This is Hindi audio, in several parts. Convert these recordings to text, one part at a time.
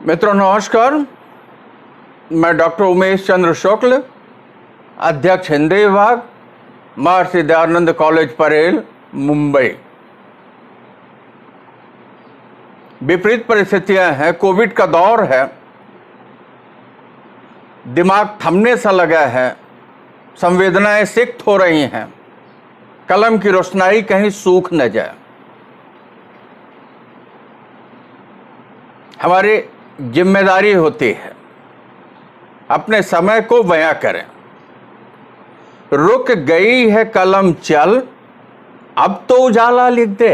मित्रों नमस्कार। मैं डॉक्टर उमेश चंद्र शुक्ल, अध्यक्ष हिंदी विभाग, महर्षि दयानंद कॉलेज परेल, मुंबई। विपरीत परिस्थितियां हैं, कोविड का दौर है, दिमाग थमने सा लगा है, संवेदनाएं सिक्त हो रही हैं, कलम की रोशनाई कहीं सूख न जाए। हमारी जिम्मेदारी होती है अपने समय को बयां करें। रुक गई है कलम चल, अब तो उजाला लिख दे।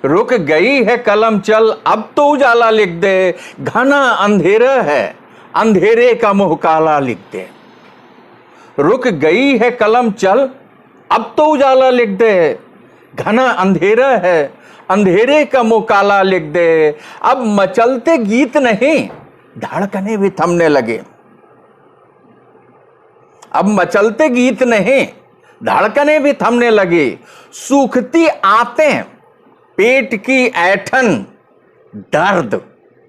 रुक गई है कलम चल, अब तो उजाला लिख दे। घना अंधेरा है, अंधेरे का मुंह काला लिख दे। रुक गई है कलम चल, अब तो उजाला लिख दे। घना अंधेरा है, अंधेरे का मुंह काला लिख दे। अब मचलते गीत नहीं, धड़कने भी थमने लगे। अब मचलते गीत नहीं, धड़कने भी थमने लगी। सूखती आंतें, पेट की ऐठन, दर्द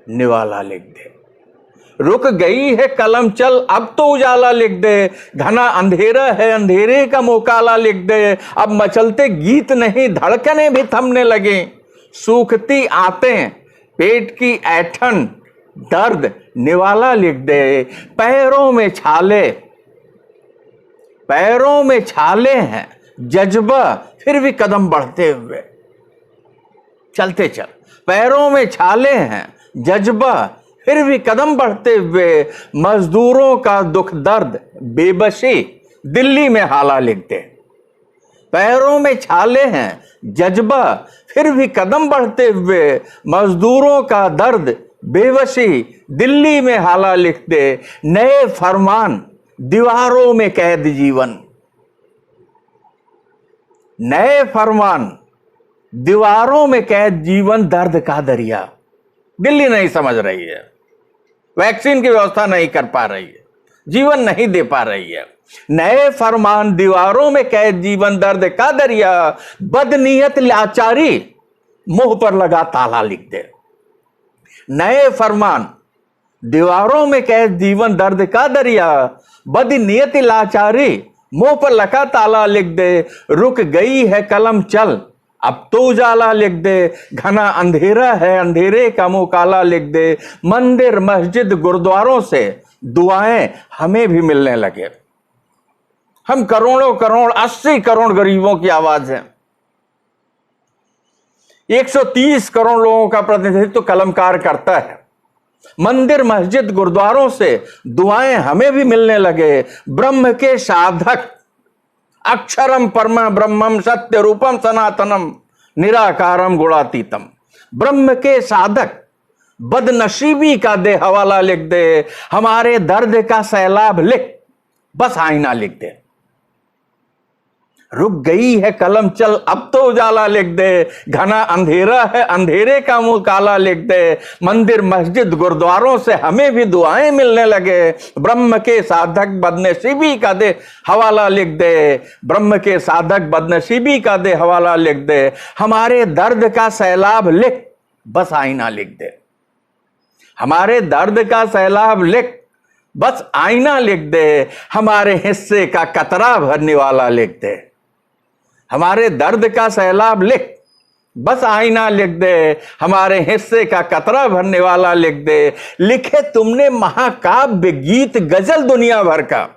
निवाला लिख दे। रुक गई है कलम चल, अब तो उजाला लिख दे। घना अंधेरा है, अंधेरे का मुंह काला लिख दे। अब मचलते गीत नहीं, धड़कने भी थमने लगे। सूखती आंतें, पेट की ऐठन, दर्द निवाला लिख दे। पैरों में छाले हैं, जज्बा फिर भी कदम बढ़ते हुए। चलते चल। पैरों में छाले हैं, जज्बा फिर भी कदम बढ़ते हुए। मजदूरों का दुख दर्द बेबसी, दिल्ली में हाला लिख दे। पैरों में छाले हैं, जज्बा फिर भी कदम बढ़ते हुए। मजदूरों का दर्द बेबसी, दिल्ली में हाला लिख दे। नए फरमान, दीवारों में कैद जीवन। नए फरमान, दीवारों में कैद जीवन, दर्द का दरिया। दिल्ली नहीं समझ रही है, वैक्सीन की व्यवस्था नहीं कर पा रही है, जीवन नहीं दे पा रही है। नए फरमान, दीवारों में कैद जीवन, दर्द का दरिया। बदनीयत लाचारी, मुंह पर लगा ताला लिख दे। नए फरमान, दीवारों में कैद जीवन, दर्द का दरिया। बदनीयत लाचारी, मुंह पर लगा ताला लिख दे। रुक गई है कलम चल, अब तो उजाला लिख दे। घना अंधेरा है, अंधेरे का मुंह काला लिख दे। मंदिर मस्जिद गुरुद्वारों से दुआएं हमें भी मिलने लगे। हम करोड़ों 80 करोड़ गरीबों की आवाज है। 130 करोड़ लोगों का प्रतिनिधित्व कलमकार करता है। मंदिर मस्जिद गुरुद्वारों से दुआएं हमें भी मिलने लगे। ब्रह्म के साधक, अक्षरम परम ब्रह्मम सत्य रूपम सनातनम निराकारम गुणातीतम। ब्रह्म के साधक, बदनसीबी का दे हवाला लिख दे। हमारे दर्द का सैलाब लिख, बस आईना लिख दे। रुक गई है कलम चल, अब तो उजाला लिख दे। घना अंधेरा है, अंधेरे का मुंह काला लिख दे। मंदिर मस्जिद गुरुद्वारों से हमें भी दुआएं मिलने लगे। ब्रह्म के साधक बदनसीबी का दे हवाला लिख दे। ब्रह्म के साधक बदनसीबी का दे हवाला लिख दे। हमारे दर्द का सैलाब लिख, बस आईना लिख दे। हमारे दर्द का सैलाब लिख, बस आईना लिख दे। हमारे हिस्से का कतरा भरने वाला लिख दे। हमारे दर्द का सैलाब लिख, बस आईना लिख दे। हमारे हिस्से का कतरा भरने वाला लिख दे। लिखे तुमने महाकाव्य गीत गजल दुनिया भर का।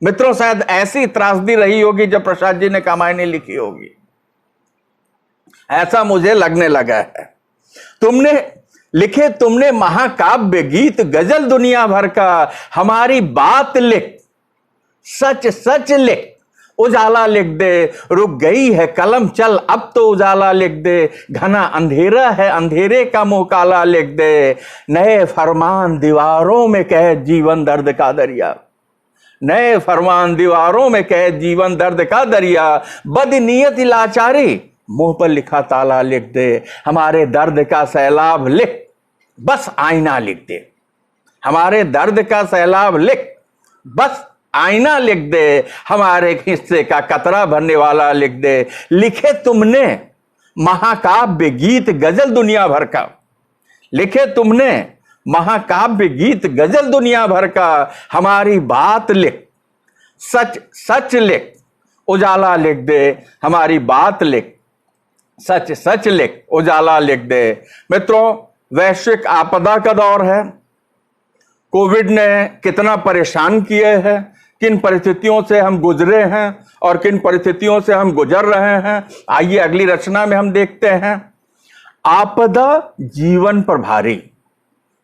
मित्रों, शायद ऐसी त्रासदी रही होगी जब प्रसाद जी ने कामायनी लिखी होगी, ऐसा मुझे लगने लगा है। तुमने महाकाव्य गीत गजल दुनिया भर का। हमारी बात लिख, सच सच लिख, उजाला लिख दे। रुक गई है कलम चल, अब तो उजाला लिख दे। घना अंधेरा है, अंधेरे का मुंह काला लिख दे। नए फरमान, दीवारों में कैद जीवन, दर्द का दरिया। नए फरमान, दीवारों में कैद जीवन, दर्द का दरिया। बदनीयत लाचारी, मुंह पर लिखा ताला लिख दे। हमारे दर्द का सैलाब लिख, बस आईना लिख दे। हमारे दर्द का सैलाब लिख, बस आईना लिख दे। हमारे हिस्से का कतरा भरने वाला लिख दे। लिखे तुमने महाकाव्य गीत गजल दुनिया भर का। लिखे तुमने महाकाव्य गीत गजल दुनिया भर का, हमारी बात लिख, सच सच लिख, उजाला लिख दे, हमारी बात लिख, सच सच लिख, उजाला लिख दे। मित्रों, वैश्विक आपदा का दौर है। कोविड ने कितना परेशान किए हैं, किन परिस्थितियों से हम गुजरे हैं और किन परिस्थितियों से हम गुजर रहे हैं, आइए अगली रचना में हम देखते हैं। आपदा जीवन पर भारी,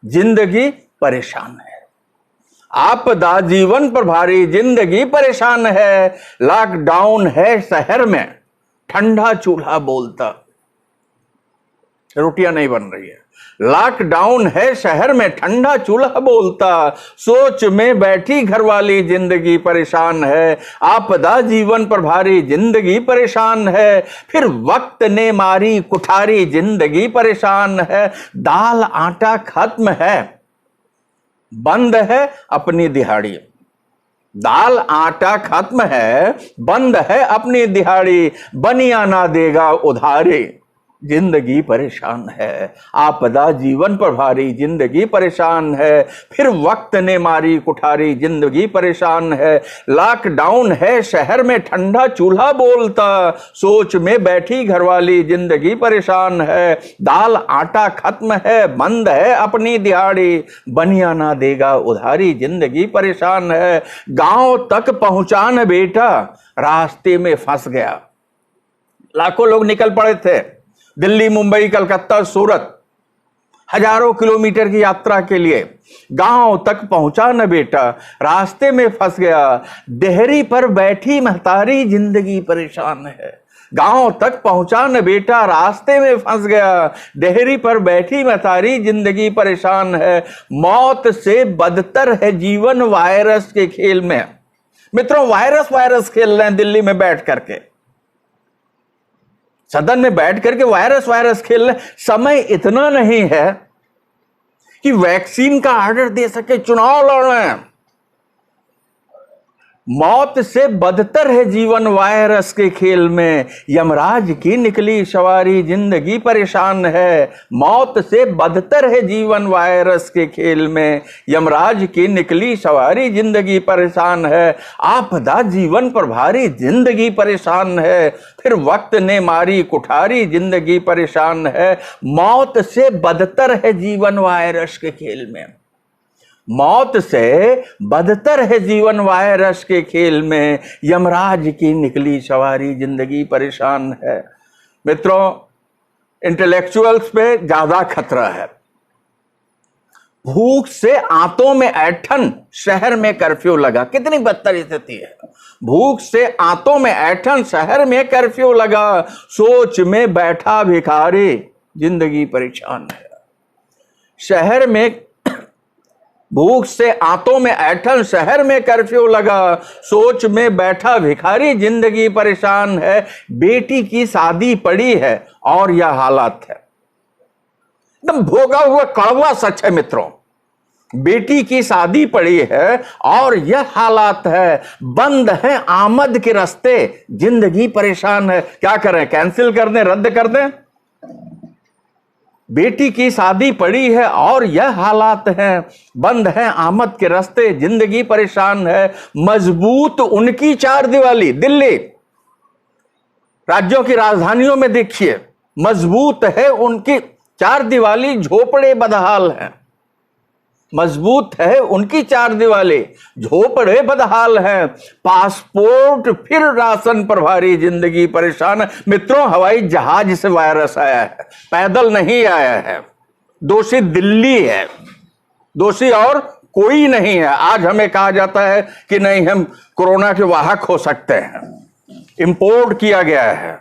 जिंदगी परेशान है। आपदा जीवन पर भारी, जिंदगी परेशान है। लॉकडाउन है शहर में, ठंडा चूल्हा बोलता, रोटियां नहीं बन रही है। लॉकडाउन है शहर में, ठंडा चूल्हा बोलता, सोच में बैठी घरवाली, जिंदगी परेशान है। आपदा जीवन पर भारी, जिंदगी परेशान है। फिर वक्त ने मारी कुठारी, जिंदगी परेशान है। दाल आटा खत्म है, बंद है अपनी दिहाड़ी। दाल आटा खत्म है, बंद है अपनी दिहाड़ी। बनिया ना देगा उधारी, जिंदगी परेशान है। आपदा जीवन पर भारी, जिंदगी परेशान है। फिर वक्त ने मारी कुठारी, जिंदगी परेशान है। लॉकडाउन है शहर में, ठंडा चूल्हा बोलता, सोच में बैठी घरवाली, जिंदगी परेशान है। दाल आटा खत्म है, बंद है अपनी दिहाड़ी। बनिया ना देगा उधारी, जिंदगी परेशान है। गांव तक पहुंचा न बेटा, रास्ते में फंस गया। लाखों लोग निकल पड़े थे, दिल्ली, मुंबई, कलकत्ता, सूरत, हजारों किलोमीटर की यात्रा के लिए। गांव तक पहुंचा न बेटा, रास्ते में फंस गया। देहरी पर बैठी महतारी, जिंदगी परेशान है। गांव तक पहुंचा न बेटा, रास्ते में फंस गया। देहरी पर बैठी महतारी, जिंदगी परेशान है। मौत से बदतर है जीवन वायरस के खेल में। मित्रों, वायरस खेल रहे हैं दिल्ली में बैठ करके, सदन में बैठ करके वायरस खेल रहे। समय इतना नहीं है कि वैक्सीन का ऑर्डर दे सके, चुनाव लड़ रहे हैं। मौत से बदतर है जीवन वायरस के खेल में, यमराज की निकली सवारी, जिंदगी परेशान है। मौत से बदतर है जीवन वायरस के खेल में, यमराज की निकली सवारी, जिंदगी परेशान है। आपदा जीवन पर भारी, जिंदगी परेशान है। फिर वक्त ने मारी कुठारी, जिंदगी परेशान है। मौत से बदतर है जीवन वायरस के खेल में, मौत से बदतर है जीवन वायरस के खेल में, यमराज की निकली सवारी, जिंदगी परेशान है। मित्रों, इंटेलेक्चुअल्स पे ज्यादा खतरा है। भूख से आंतों में ऐंठन, शहर में कर्फ्यू लगा। कितनी बदतर स्थिति है। भूख से आंतों में ऐंठन, शहर में कर्फ्यू लगा। सोच में बैठा भिखारी, जिंदगी परेशान है। शहर में भूख से आंतों में ऐंठन, शहर में कर्फ्यू लगा। सोच में बैठा भिखारी, जिंदगी परेशान है। बेटी की शादी पड़ी है और यह हालात है। एकदम भोगा हुआ कड़वा सच है मित्रों। बेटी की शादी पड़ी है और यह हालात है। बंद है आमद के रास्ते, जिंदगी परेशान है। क्या करें, कैंसिल कर दें, रद्द कर दें? बेटी की शादी पड़ी है और यह हालात हैं। बंद है आमद के रास्ते, जिंदगी परेशान है। मजबूत उनकी चार दीवारी, दिल्ली, राज्यों की राजधानियों में देखिए, मजबूत है उनकी चार दीवारी, झोपड़े बदहाल हैं। मजबूत है उनकी चार दीवारी, झोपड़े बदहाल हैं। पासपोर्ट फिर राशन पर भारी, जिंदगी परेशान है। मित्रों, हवाई जहाज से वायरस आया है, पैदल नहीं आया है। दोषी दिल्ली है, दोषी और कोई नहीं है। आज हमें कहा जाता है कि नहीं, हम कोरोना के वाहक हो सकते हैं, इंपोर्ट किया गया है।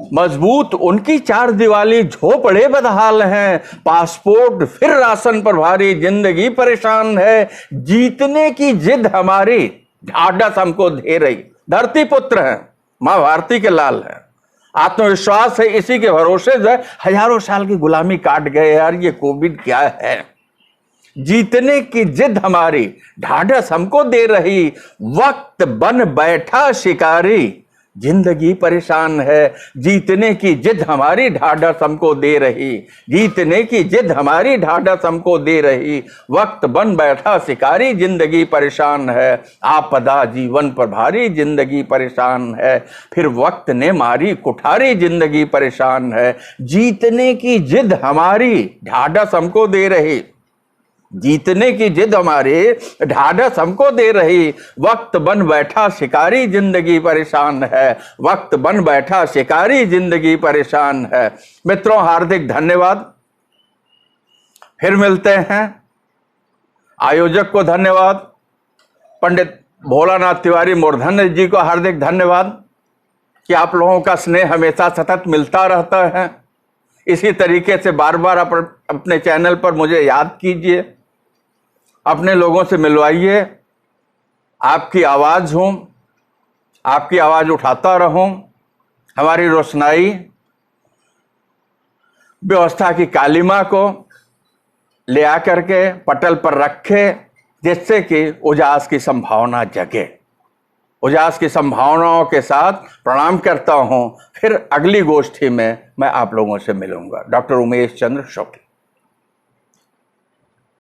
मजबूत उनकी चार दीवारी, झोपड़े बदहाल हैं। पासपोर्ट फिर राशन पर भारी, जिंदगी परेशान है। जीतने की जिद हमारी, ढाढ़स हमको दे रही। धरती पुत्र हैं, मां भारती के लाल हैं। आत्मविश्वास है इसी के भरोसे से हजारों साल की गुलामी काट गए। यार, ये कोविड क्या है। जीतने की जिद हमारी, ढाढ़स हमको दे रही। वक्त बन बैठा शिकारी, जिंदगी परेशान है, जीतने की जिद हमारी ढाढ़स हमको दे रही, जीतने की जिद हमारी ढाढ़स हमको दे रही। वक्त बन बैठा शिकारी, जिंदगी परेशान है, आपदा जीवन पर भारी, जिंदगी परेशान है। फिर वक्त ने मारी कुठारी, जिंदगी परेशान है, जीतने की जिद हमारी ढाढ़स हमको दे रही, जीतने की जिद हमारी ढाढ़स हमको दे रही। वक्त बन बैठा शिकारी, जिंदगी परेशान है, वक्त बन बैठा शिकारी, जिंदगी परेशान है। मित्रों, हार्दिक धन्यवाद, फिर मिलते हैं। आयोजक को धन्यवाद, पंडित भोलानाथ तिवारी मूर्धन्य जी को हार्दिक धन्यवाद कि आप लोगों का स्नेह हमेशा सतत मिलता रहता है। इसी तरीके से बार बार अपने चैनल पर मुझे याद कीजिए, अपने लोगों से मिलवाइए। आपकी आवाज़ हूँ, आपकी आवाज़ उठाता रहूँ, हमारी रोशनाई व्यवस्था की कालिमा को ले आकर के पटल पर रखे, जिससे कि उजास की संभावना जगे। उजास की संभावनाओं के साथ प्रणाम करता हूँ। फिर अगली गोष्ठी में मैं आप लोगों से मिलूंगा। डॉक्टर उमेश चंद्र शुक्ल।